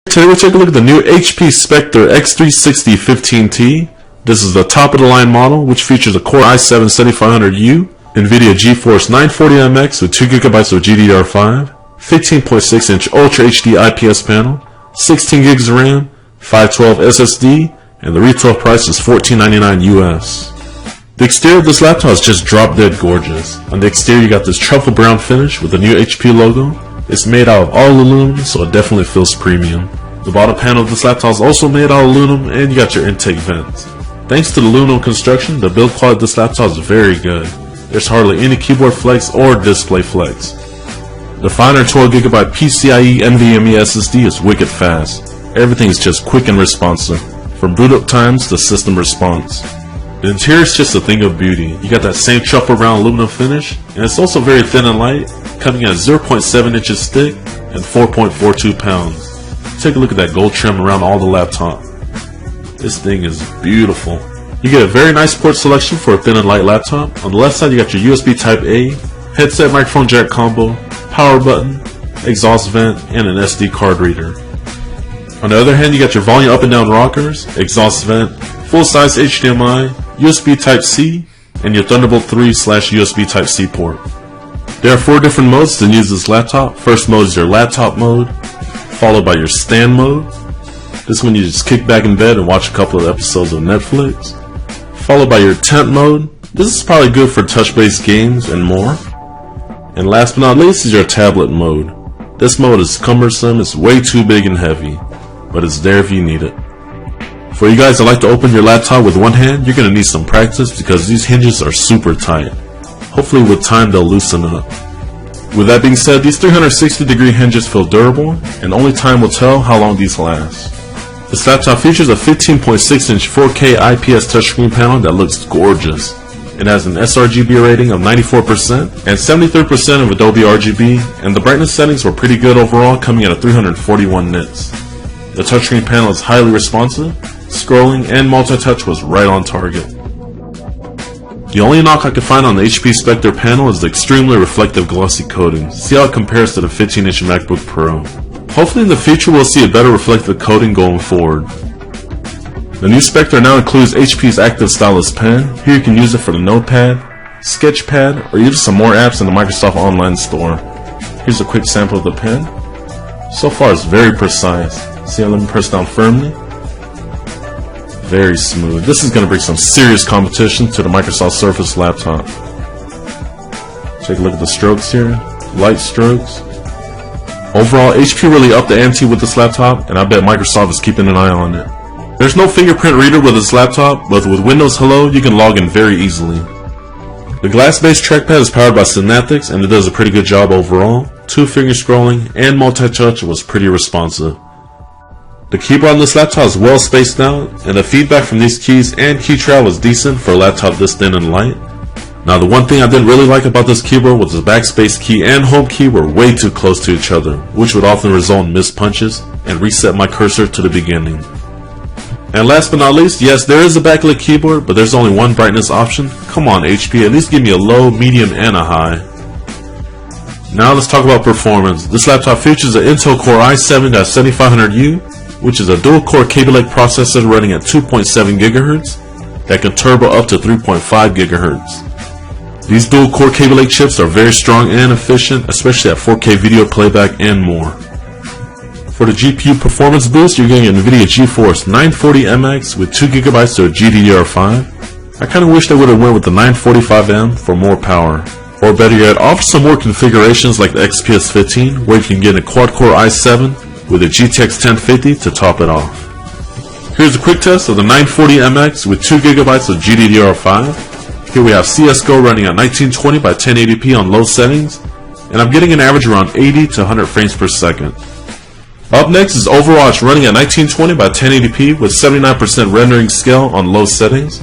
Today we'll take a look at the new HP Spectre x360 15T. This is the top of the line model, which features a Core i7-7500U, NVIDIA GeForce 940MX with 2GB of GDDR5, 15.6-inch Ultra HD IPS panel, 16 gigs of RAM, 512 SSD, and the retail price is $14.99 US. The exterior of this laptop is just drop dead gorgeous. On the exterior you got this truffle brown finish with the new HP logo. It's made out of all aluminum, so it definitely feels premium. The bottom panel of this laptop is also made out of aluminum, and you got your intake vents. Thanks to the aluminum construction, the build quality of this laptop is very good. There's hardly any keyboard flex or display flex. The 512GB PCIe NVMe SSD is wicked fast. Everything is just quick and responsive, from boot up times to system response. The interior is just a thing of beauty. You got that same truffle brown aluminum finish, and it's also very thin and light, coming at 0.7 inches thick and 4.42 pounds. Take a look at that gold trim around all the laptop. This thing is beautiful. You get a very nice port selection for a thin and light laptop. On the left side you got your USB Type A, headset microphone jack combo, power button, exhaust vent, and an SD card reader. On the other hand you got your volume up and down rockers, exhaust vent, full-size HDMI, USB Type-C, and your Thunderbolt 3/USB Type-C port. There are 4 different modes to use this laptop. First mode is your laptop mode, followed by your stand mode. This one you just kick back in bed and watch a couple of episodes of Netflix. Followed by your tent mode. This is probably good for touch-based games and more. And last but not least is your tablet mode. This mode is cumbersome, it's way too big and heavy, but it's there if you need it. For you guys that like to open your laptop with one hand, you're going to need some practice because these hinges are super tight. Hopefully with time they'll loosen up. With that being said, these 360-degree hinges feel durable, and only time will tell how long these last. This laptop features a 15.6-inch 4K IPS touchscreen panel that looks gorgeous. It has an sRGB rating of 94% and 73% of Adobe RGB, and the brightness settings were pretty good overall, coming at a 341 nits. The touchscreen panel is highly responsive, scrolling and multi-touch was right on target. The only knock I could find on the HP Spectre panel is the extremely reflective glossy coating. See how it compares to the 15-inch MacBook Pro. Hopefully in the future we'll see a better reflective coating going forward. The new Spectre now includes HP's Active Stylus pen. Here you can use it for the Notepad, Sketchpad, or even some more apps in the Microsoft Online Store. Here's a quick sample of the pen. So far it's very precise. See how let me press down firmly? Very smooth. This is going to bring some serious competition to the Microsoft Surface laptop. Take a look at the strokes here. Light strokes. Overall, HP really upped the ante with this laptop, and I bet Microsoft is keeping an eye on it. There's no fingerprint reader with this laptop, but with Windows Hello, you can log in very easily. The glass-based trackpad is powered by Synaptics, and it does a pretty good job overall. 2-finger scrolling and multi-touch was pretty responsive. The keyboard on this laptop is well spaced out, and the feedback from these keys and key travel is decent for a laptop this thin and light. Now the one thing I didn't really like about this keyboard was the backspace key and home key were way too close to each other, which would often result in missed punches and reset my cursor to the beginning. And last but not least, yes, there is a backlit keyboard, but there's only one brightness option. Come on HP, at least give me a low, medium, and a high. Now let's talk about performance. This laptop features an Intel Core i7-7500U, which is a dual-core Kaby Lake processor running at 2.7 GHz that can turbo up to 3.5 GHz. These dual-core Kaby Lake chips are very strong and efficient, especially at 4K video playback and more. For the GPU performance boost, you're getting an NVIDIA GeForce 940MX with 2GB of GDDR5. I kinda wish they would've went with the 945M for more power. Or better yet, offer some more configurations like the XPS 15, where you can get a quad-core i7 with a GTX 1050 to top it off. Here's a quick test of the 940MX with 2GB of GDDR5. Here we have CSGO running at 1920 by 1080p on low settings, and I'm getting an average around 80 to 100 frames per second. Up next is Overwatch running at 1920 by 1080p with 79% rendering scale on low settings,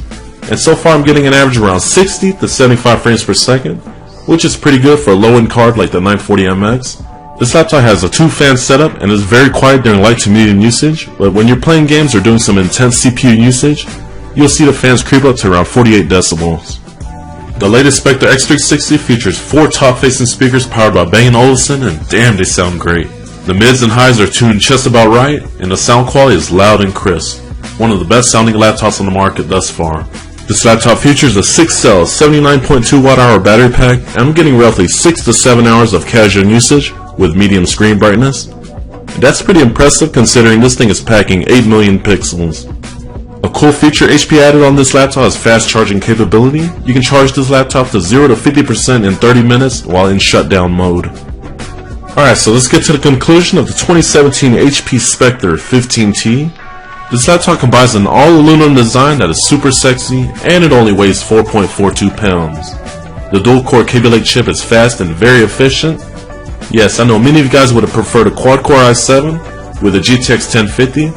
and so far I'm getting an average around 60 to 75 frames per second, which is pretty good for a low-end card like the 940MX. This laptop has a 2-fan setup and is very quiet during light to medium usage, but when you're playing games or doing some intense CPU usage, you'll see the fans creep up to around 48 decibels. The latest Spectre x360 features 4 top-facing speakers powered by Bang & Olufsen, and damn, they sound great. The mids and highs are tuned just about right, and the sound quality is loud and crisp. One of the best sounding laptops on the market thus far. This laptop features a 6-cell 79.2 watt-hour battery pack, and I'm getting roughly 6 to 7 hours of casual usage with medium screen brightness. And that's pretty impressive considering this thing is packing 8 million pixels. A cool feature HP added on this laptop is fast charging capability. You can charge this laptop to 0 to 50% in 30 minutes while in shutdown mode. Alright, so let's get to the conclusion of the 2017 HP Spectre 15T. This laptop combines an all-aluminum design that is super sexy, and it only weighs 4.42 pounds. The dual-core Kaby Lake chip is fast and very efficient. Yes, I know many of you guys would have preferred a quad-core i7 with a GTX 1050,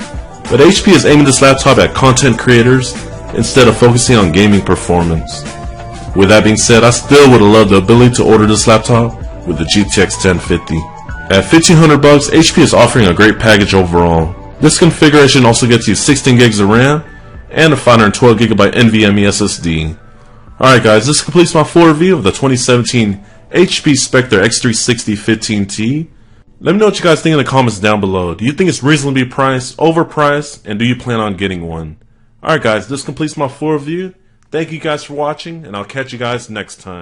but HP is aiming this laptop at content creators instead of focusing on gaming performance. With that being said, I still would have loved the ability to order this laptop with the GTX 1050. At $1,500 bucks, HP is offering a great package overall. This configuration also gets you 16 gigs of RAM and a 512GB NVMe SSD. Alright guys, this completes my full review of the 2017 HP Spectre x360 15T. Let me know what you guys think in the comments down below. Do you think it's reasonably priced, overpriced, and do you plan on getting one? Alright guys, this completes my full review. Thank you guys for watching, and I'll catch you guys next time.